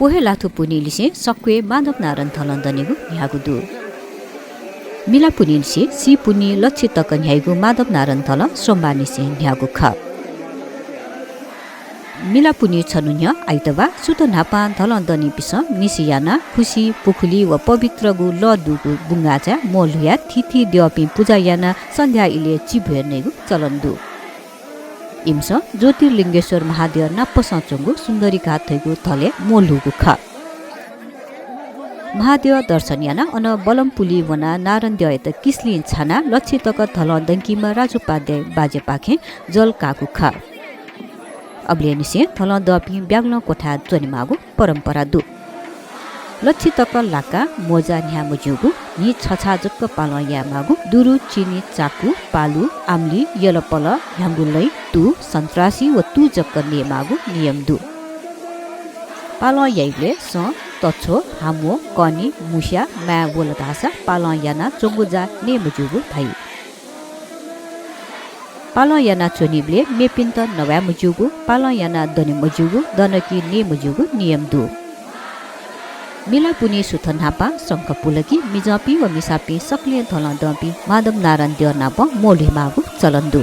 पोहे लाथु पुनिलिसे सक्वे माधव नारायण थलन्दनेगु न्यागुदु मिला पुनिलिसे सी पुनि लक्षित तक न्यागु माधव नारायण थल सोमबारनिसे न्यागु ख मिला पुनि छनुन्य आइतबा सुत नापा थलन्दनी पिस निसियाना खुसी पुखुली व पवित्र गु लदुगु बुंगाचा मोलुया थिथि देवपि पूजा याना सन्ध्या इले चिभेर्नेगु चलन्दु इम्स ज्योतिर्लिङ्गेश्वर महादेव नाप्पसचंगु सुन्दरी घाट थैगु थले मोलुगु ख महादेव दर्शन याना अन बलमपुली वना नारायण देवत किस्लिन छाना लक्षितक थलन्दङ्कीमा राजुपाध्याय बाजे पाखे जल कागु ख अब्लेनिसे थलन्दपि ब्याग्ल कोठा चनिमागु परम्परा दु लक्षितक लाका मोजा न्यामुजुगु नि छछा जक्क पाल यामागु दुरु चिनी चाकु पालु आम्ली यलपल ह्याङ्गुलै तु सन्त्रासी व तु जक्क नेमागु नियम दु पाल याइले स तछो हामो कनी मुस्या मा बोलदासा पाल याना चोंगुजा नेमुजुगु भाइ पाल याना चोनिब्ले मेपिन्त नवा मुजुगु पाल याना दने मुजुगु दनकी नेमुजुगु नियम दु मिला पुनि सुथन हापा शङ्ख पुलकी मिजापी व मिसापी सक्लिय थलन्दपि माधव नारायण देव नाप मोलिमागु चलन्दु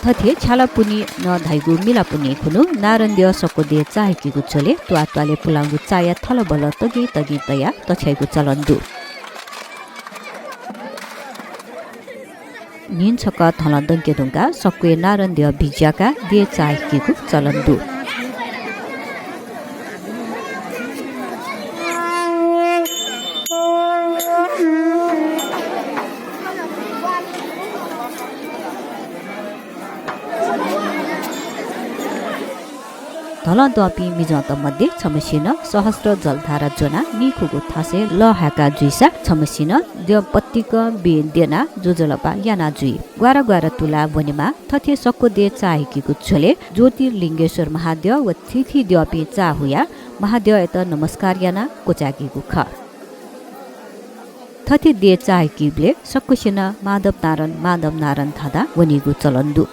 थथे छाला पुनि न धाइगु मिला पुनि खुनु नारायण देव सको दे चाहेकी गुच्छले त्वाले पुलाङ्गु चाया थल बल तगी तगी तया तछैगु चलन्दु निन छक थलन्दङ्के दुंगा सक्वे नारायण देव भिज्याका दे चाहेकी गु चलन्दु थलन्दपि मिजत मध्ये छमसिन सहस्र जलधारा जोना निखुगु थासे लहाका जुइसा छमसिन देवपत्तिक बेदेना जोजलपा याना जुइ ग्वारा ग्वारा तुला बनेमा थथे सक्को दे चाहेकी गुच्छले ज्योतिर्लिङ्गेश्वर महादेव व थिथि देवपि चाहुया महादेव एत नमस्कार याना कोचाकी गुख थथे दे चाहेकीले सक्कुसिन माधव नारायण थादा वनिगु चलन्दु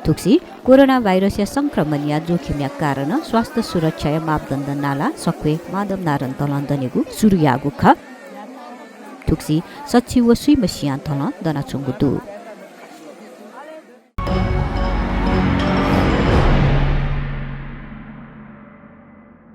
थुक्सी कोरोना भाइरस या संक्रमण या जोखिम या कारण स्वास्थ्य सुरक्षा या मापदण्ड नाला सक्वे माधव नारायण थलन्दनेगु सुरुयागु ख थुक्सी सच्ची व सुई मसिया थल दना चुंगुदु